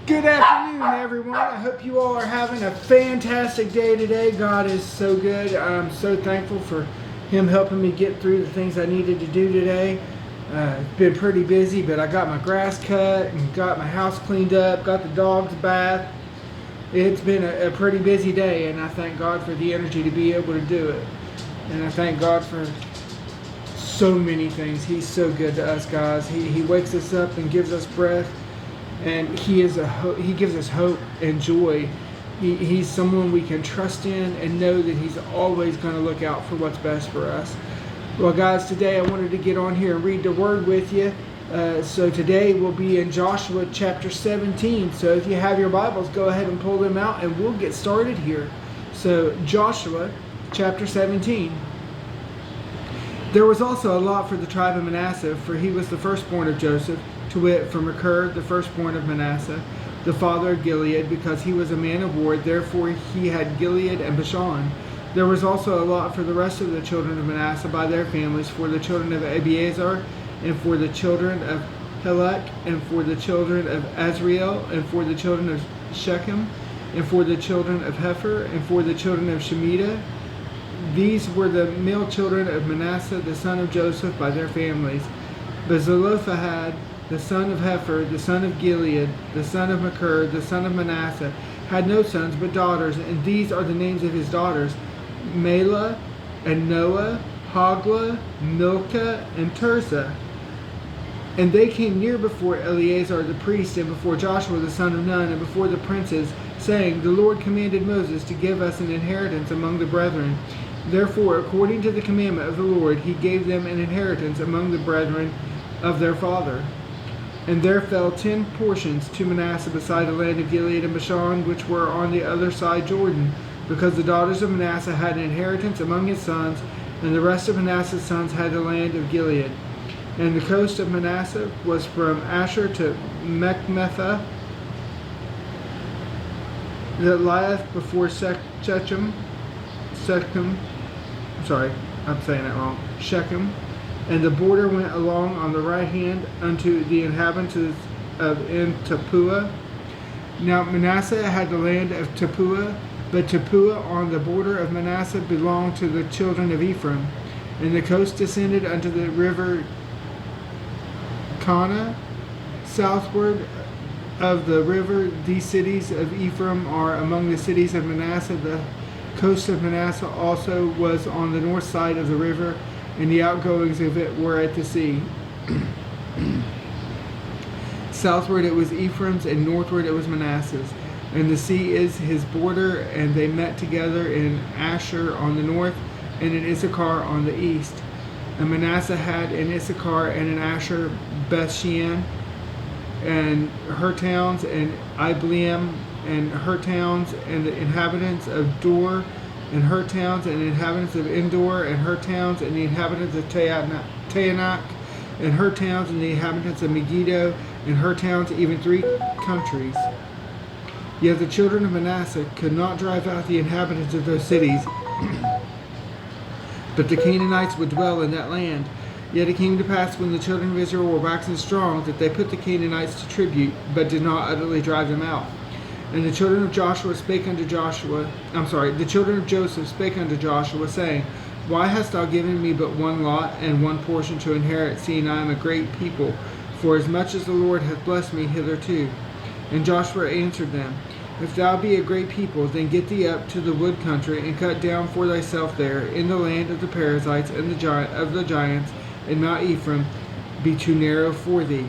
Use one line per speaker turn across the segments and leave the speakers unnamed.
Good afternoon, everyone. I hope you all are having a fantastic day today. God is so good. I'm so thankful for Him helping me get through the things I needed to do today. It's been pretty busy, but I got my grass cut and got my house cleaned up, got the dogs bath. It's been a pretty busy day, and I thank God for the energy to be able to do it. And I thank God for so many things. He's so good to us, guys. He wakes us up and gives us breath. And he gives us hope and joy. He's someone we can trust in and know that He's always going to look out for what's best for us. Well, guys, today I wanted to get on here and read the Word with you. So today we'll be in Joshua chapter 17. So if you have your Bibles, go ahead and pull them out and we'll get started here. So Joshua chapter 17. There was also a lot for the tribe of Manasseh, for he was the firstborn of Joseph, to wit, from Machir, the firstborn of Manasseh, the father of Gilead, because he was a man of war, therefore he had Gilead and Bashan. There was also a lot for the rest of the children of Manasseh by their families, for the children of Abiezer, and for the children of Helek, and for the children of Azriel, and for the children of Shechem, and for the children of Hepher, and for the children of Shemitah. These were the male children of Manasseh, the son of Joseph, by their families. But Zelophehad, the son of Hepher, the son of Gilead, the son of Machir, the son of Manasseh, had no sons but daughters, and these are the names of his daughters: Mahlah, and Noah, Hoglah, Milcah, and Tirzah. And they came near before Eleazar the priest, and before Joshua the son of Nun, and before the princes, saying, The Lord commanded Moses to give us an inheritance among the brethren. Therefore, according to the commandment of the Lord, he gave them an inheritance among the brethren of their father. And there fell 10 portions to Manasseh beside the land of Gilead and Bashan, which were on the other side Jordan, because the daughters of Manasseh had an inheritance among his sons, and the rest of Manasseh's sons had the land of Gilead. And the coast of Manasseh was from Asher to Mechmethah, that lieth before Shechem. And the border went along on the right hand unto the inhabitants of En Tappuah. Now Manasseh had the land of Tappuah, but Tappuah on the border of Manasseh belonged to the children of Ephraim. And the coast descended unto the river Kana, southward of the river. These cities of Ephraim are among the cities of Manasseh. The coast of Manasseh also was on the north side of the river, and the outgoings of it were at the sea. Southward it was Ephraim's, and northward it was Manasseh's. And the sea is his border, and they met together in Asher on the north, and in Issachar on the east. And Manasseh had in Issachar and in Asher Bethshean, and her towns, and Ibleam, and her towns, and the inhabitants of Dor, and her towns, and the inhabitants of Endor, and her towns, and the inhabitants of Taanach, and her towns, and the inhabitants of Megiddo, and her towns, even 3 countries. Yet the children of Manasseh could not drive out the inhabitants of those cities, but the Canaanites would dwell in that land. Yet it came to pass, when the children of Israel were waxen strong, that they put the Canaanites to tribute, but did not utterly drive them out. And the children of Joseph spake unto Joshua, saying, Why hast thou given me but one lot and one portion to inherit, seeing I am a great people, for as much as the Lord hath blessed me hitherto? And Joshua answered them, If thou be a great people, then get thee up to the wood country, and cut down for thyself there, in the land of the Perizzites and of the giants, and Mount Ephraim be too narrow for thee.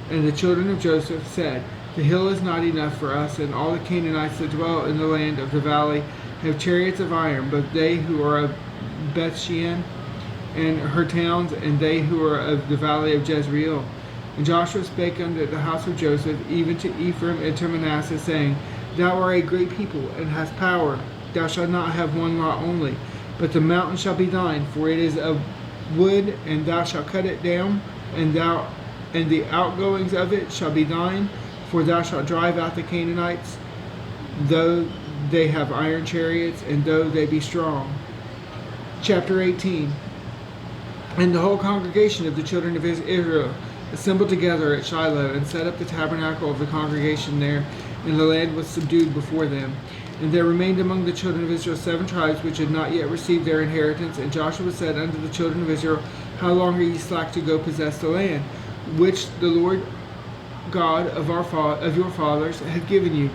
And the children of Joseph said, The hill is not enough for us, and all the Canaanites that dwell in the land of the valley have chariots of iron, but they who are of Bethshean and her towns, and they who are of the valley of Jezreel. And Joshua spake unto the house of Joseph, even to Ephraim and to Manasseh, saying, Thou art a great people, and hast power. Thou shalt not have one lot only, but the mountain shall be thine, for it is of wood, and thou shalt cut it down, and the outgoings of it shall be thine, for thou shalt drive out the Canaanites, though they have iron chariots, and though they be strong. Chapter 18. And the whole congregation of the children of Israel assembled together at Shiloh, and set up the tabernacle of the congregation there, and the land was subdued before them. And there remained among the children of Israel 7 tribes which had not yet received their inheritance. And Joshua said unto the children of Israel, How long are ye slack to go possess the land, which the Lord God of your fathers hath given you?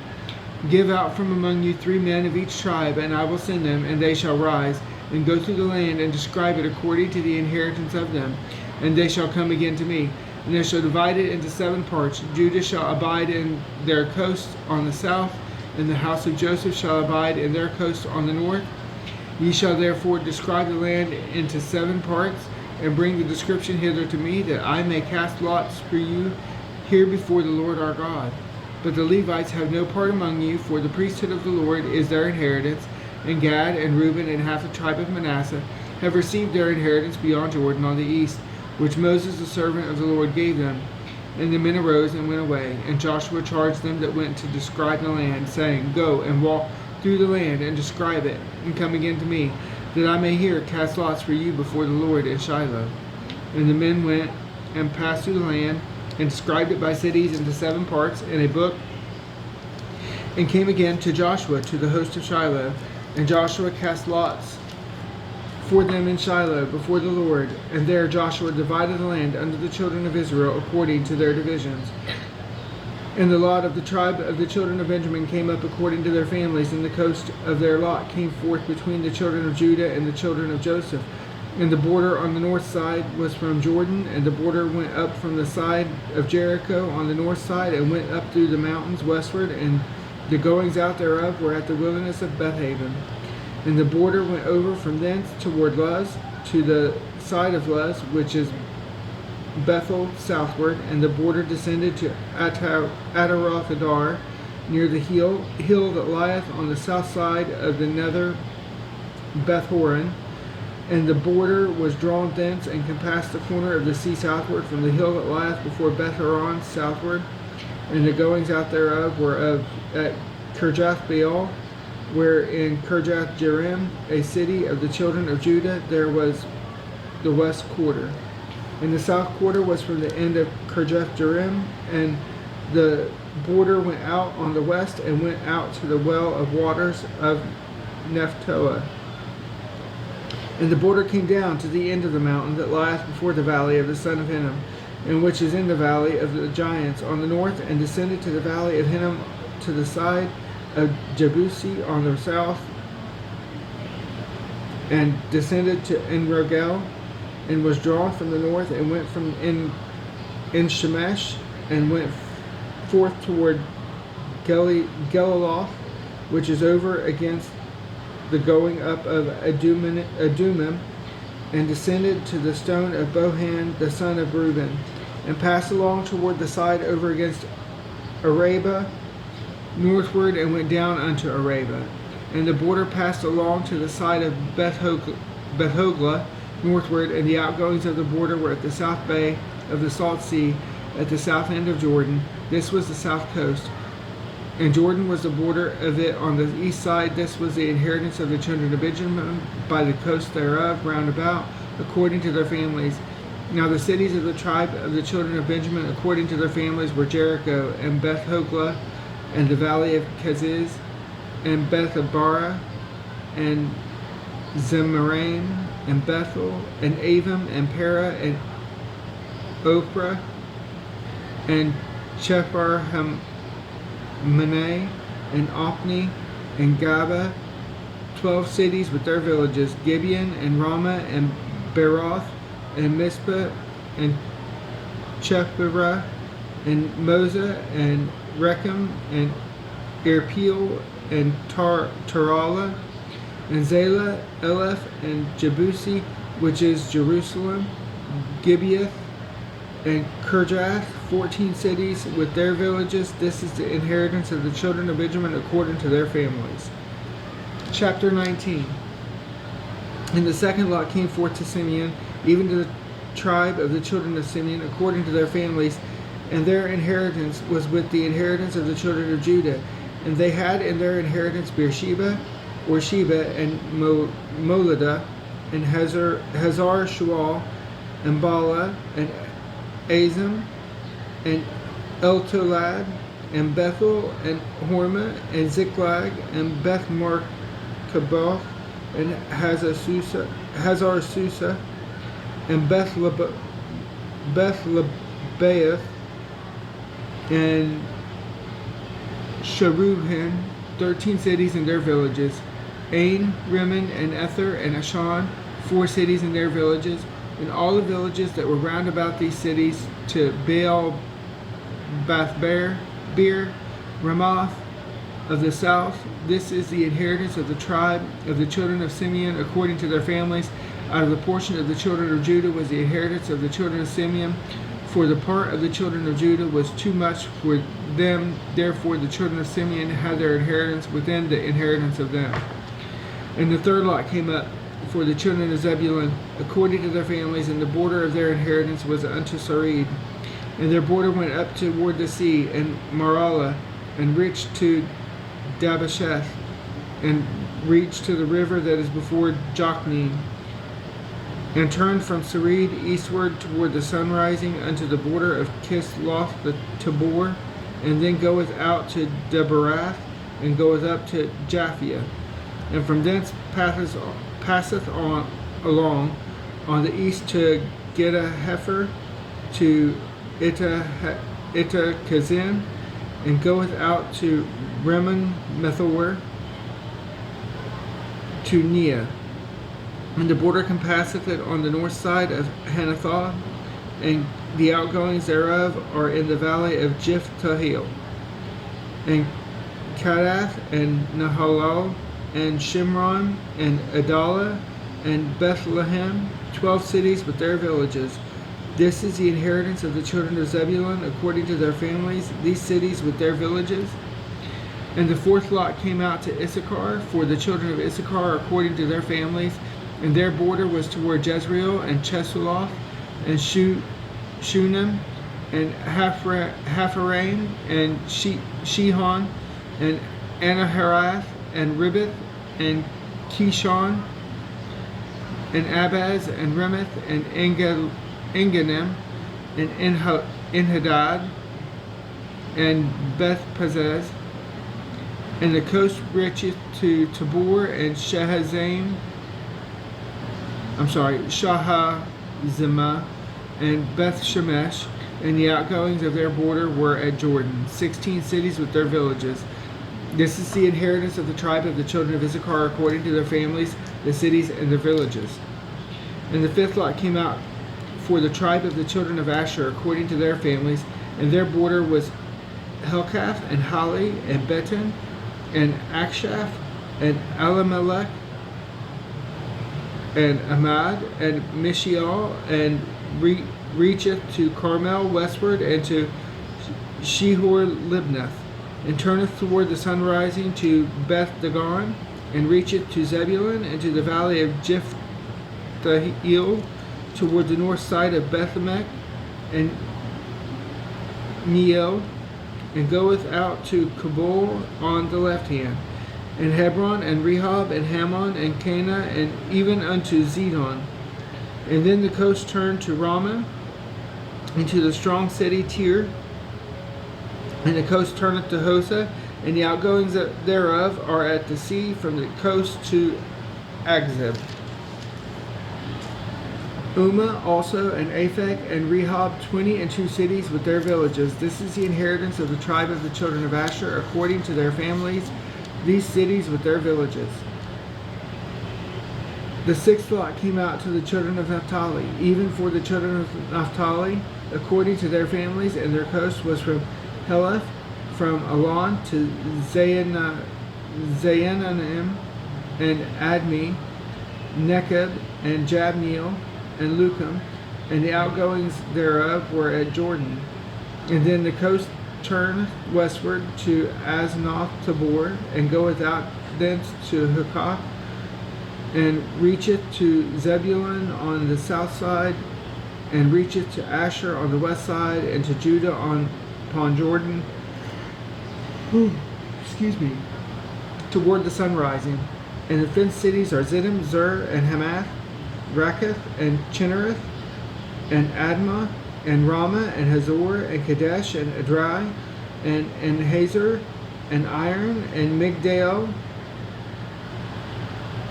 Give out from among you 3 men of each tribe, and I will send them, and they shall rise, and go through the land, and describe it according to the inheritance of them. And they shall come again to me. And they shall divide it into 7 parts. Judah shall abide in their coast on the south, and the house of Joseph shall abide in their coast on the north. Ye shall therefore describe the land into 7 parts, and bring the description hither to me, that I may cast lots for you here before the Lord our God. But the Levites have no part among you, for the priesthood of the Lord is their inheritance, and Gad and Reuben and half the tribe of Manasseh have received their inheritance beyond Jordan on the east, which Moses the servant of the Lord gave them. And the men arose and went away, and Joshua charged them that went to describe the land, saying, Go and walk through the land, and describe it, and come again to me, that I may here cast lots for you before the Lord at Shiloh. And the men went and passed through the land, and described it by cities into 7 parts in a book, and came again to Joshua to the host of Shiloh. And Joshua cast lots for them in Shiloh before the Lord, and there Joshua divided the land unto the children of Israel according to their divisions. And the lot of the tribe of the children of Benjamin came up according to their families, and the coast of their lot came forth between the children of Judah and the children of Joseph. And the border on the north side was from Jordan, and the border went up from the side of Jericho on the north side, and went up through the mountains westward, and the goings out thereof were at the wilderness of Bethaven. And the border went over from thence toward Luz, to the side of Luz, which is Bethel southward, and the border descended to Ataroth-adar, near the hill that lieth on the south side of the nether Beth-horon. And the border was drawn thence, and compassed the corner of the sea southward, from the hill that lieth before Beth-horon southward. And the goings out thereof were at Kirjath-baal, where in Kirjath-jearim, a city of the children of Judah, there was the west quarter. And the south quarter was from the end of Kirjath-jearim, and the border went out on the west, and went out to the well of waters of Nephtoah. And the border came down to the end of the mountain that lieth before the valley of the son of Hinnom, and which is in the valley of the giants on the north, and descended to the valley of Hinnom to the side of Jebusi on the south, and descended to En-rogel, and was drawn from the north, and went from En-shemesh, and went forth toward Geliloth, which is over against the going up of Adumim, and descended to the stone of Bohan the son of Reuben, and passed along toward the side over against Araba northward, and went down unto Araba. And the border passed along to the side of Beth-hoglah northward, and the outgoings of the border were at the south bay of the Salt Sea, at the south end of Jordan. This was the south coast. And Jordan was the border of it on the east side. This was the inheritance of the children of Benjamin by the coast thereof round about, according to their families. Now the cities of the tribe of the children of Benjamin, according to their families, were Jericho, and Beth-hoglah, and the valley of Keziz, and Beth-abara, and Zemaraim, and Bethel, and Avim, and Para, and Ophrah, and Chephar-Maneh, and Ophni, and Gaba, 12 cities with their villages, Gibeon, and Ramah, and Beroth, and Mizpah, and Chephirah, and Moza, and Rechem, and Irpeel, and Tarala, and Zela, Eleph, and Jebusi, which is Jerusalem, Gibeath, and Kirjath, 14 cities with their villages. This is the inheritance of the children of Benjamin according to their families. Chapter 19. And the second lot came forth to Simeon, even to the tribe of the children of Simeon, according to their families, and their inheritance was with the inheritance of the children of Judah. And they had in their inheritance Beersheba, or Sheba, and Moladah, and Hazar Shual, and Bala, and Azim, and Eltolad, and Bethel, and Hormah, and Ziklag, and Beth Markaboth, and Hazar Susa, and Beth Lebaoth, and Sharuhen, 13 cities and their villages, Ain, Rimmon, and Ether, and Ashan, 4 cities and their villages, and all the villages that were round about these cities, to Baal Bathbeer, Ramoth of the south. This is the inheritance of the tribe of the children of Simeon according to their families. Out of the portion of the children of Judah was the inheritance of the children of Simeon. For the part of the children of Judah was too much for them, therefore the children of Simeon had their inheritance within the inheritance of them. And the third lot came up for the children of Zebulun according to their families, and the border of their inheritance was unto Sarid. And their border went up toward the sea, and Maralah, and reached to Dabasheth, and reached to the river that is before Jokneam, and turned from Sarid eastward toward the sunrising unto the border of Kisloth the Tabor, and then goeth out to Debarath, and goeth up to Japhia, and from thence passeth on along on the east to Geda-Hefer, to Ittah-Kazin, and goeth out to Rimmon Methor, to Nea. And the border compasseth it on the north side of Hanathoth, and the outgoings thereof are in the valley of Jiphtahil, and Kadath, and Nahalal, and Shimron, and Adalah, and Bethlehem, 12 cities with their villages. This is the inheritance of the children of Zebulun according to their families, these cities with their villages. And the fourth lot came out to Issachar, for the children of Issachar according to their families, and their border was toward Jezreel, and Chesuloth, and Shunem, and Hapharaim, and Shihon, and Anaharath, and Ribboth, and Kishon, and Abaz, and Remeth, and Enganim, and Enhadad, and Beth Pazez, and the coast reacheth to Tabor, and Shahazimah, and Beth Shemesh, and the outgoings of their border were at Jordan, 16 cities with their villages. This is the inheritance of the tribe of the children of Issachar according to their families, the cities and their villages. And the fifth lot came out for the tribe of the children of Asher according to their families, and their border was Helkath, and Hali, and Beton, and Akshaph, and Elimelech, and Ahmad, and Mishial, and reacheth to Carmel westward, and to Shehor Libnath, and turneth toward the sunrising to Beth Dagon, and reacheth to Zebulun, and to the valley of Jiphtahil, toward the north side of Bethlehem, and Neo, and goeth out to Kabul on the left hand, and Hebron, and Rehob, and Hammon, and Cana, and even unto Zidon. And then the coast turned to Ramah, and to the strong city Tyre, and the coast turneth to Hosa, and the outgoings thereof are at the sea from the coast to Agzib. Ummah also, and Aphek, and Rehob, 22 cities with their villages. This is the inheritance of the tribe of the children of Asher according to their families, these cities with their villages. The sixth lot came out to the children of Naphtali, even for the children of Naphtali, according to their families, and their coast was from Heleth, from Alon to Zaananim, and Admi, Nekeb, and Jabneel, and Lucum, and the outgoings thereof were at Jordan. And then the coast turned westward to Aznoth Tabor, and goeth out thence to Hukkah, and reacheth to Zebulun on the south side, and reacheth to Asher on the west side, and to Judah upon Jordan, toward the sunrising. And the fenced cities are Ziddim, Zur, and Hamath, Raketh, and Chinnereth, and Admah, and Ramah, and Hazor, and Kadesh, and Adrai, and Hazor, and Iron, and Migdal,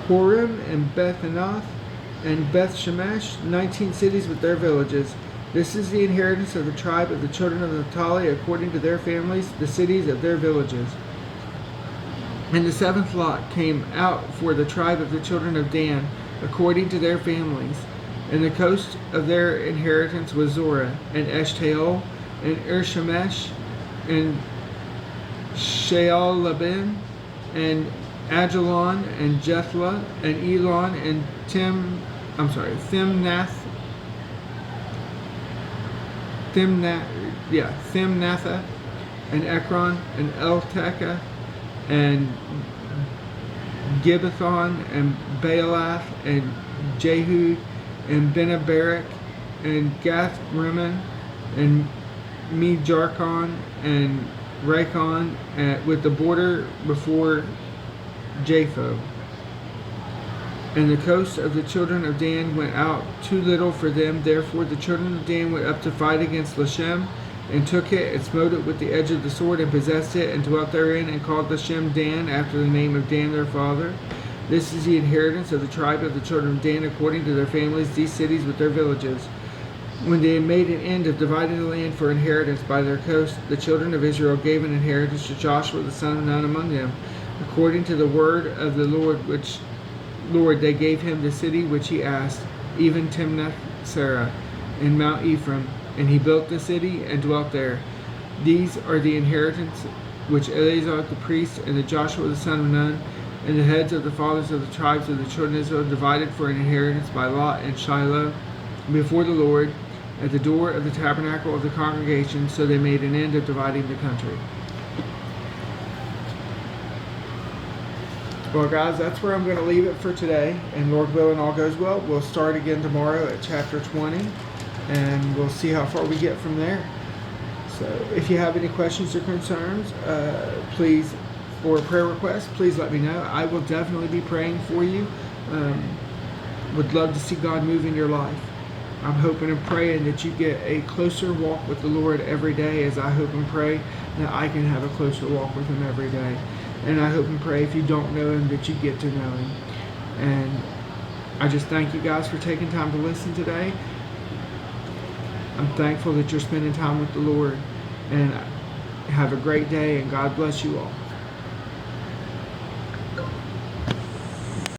Horem, and Bethanath, and Beth Shemesh, 19 cities with their villages. This is the inheritance of the tribe of the children of Naphtali, according to their families, the cities of their villages. And the seventh lot came out for the tribe of the children of Dan, according to their families. And the coast of their inheritance was Zorah, and Eshtaol, and Irshemesh, and Shaalbim, and Ajalon, and Jethla, and Elon, and Thimnatha, and Ekron, and Eltekeh, and Gibbethon, and Baalath, and Jehud, and Benabarak, and Gath Rimmon, and Mejarkon, and Rachon, with the border before Japho. And the coast of the children of Dan went out too little for them. Therefore the children of Dan went up to fight against Lashem, and took it, and smote it with the edge of the sword, and possessed it, and dwelt therein, and called Lashem Dan, after the name of Dan their father. This is the inheritance of the tribe of the children of Dan, according to their families, these cities with their villages. When they had made an end of dividing the land for inheritance by their coast, the children of Israel gave an inheritance to Joshua the son of Nun among them, according to the word of the Lord, they gave him the city which he asked, even Timnath Serah, in Mount Ephraim, and he built the city and dwelt there. These are the inheritance which Eleazar the priest, and the Joshua the son of Nun, and the heads of the fathers of the tribes of the children of Israel divided for an inheritance by lot in Shiloh before the Lord at the door of the tabernacle of the congregation. So they made an end of dividing the country. Well, guys, that's where I'm going to leave it for today. And Lord willing, all goes well, we'll start again tomorrow at chapter 20, and we'll see how far we get from there. So if you have any questions or concerns, please, or prayer requests, please let me know. I will definitely be praying for you. Would love to see God move in your life. I'm hoping and praying that you get a closer walk with the Lord every day, as I hope and pray that I can have a closer walk with Him every day. And I hope and pray, if you don't know Him, that you get to know Him. And I just thank you guys for taking time to listen today. I'm thankful that you're spending time with the Lord. And have a great day, and God bless you all.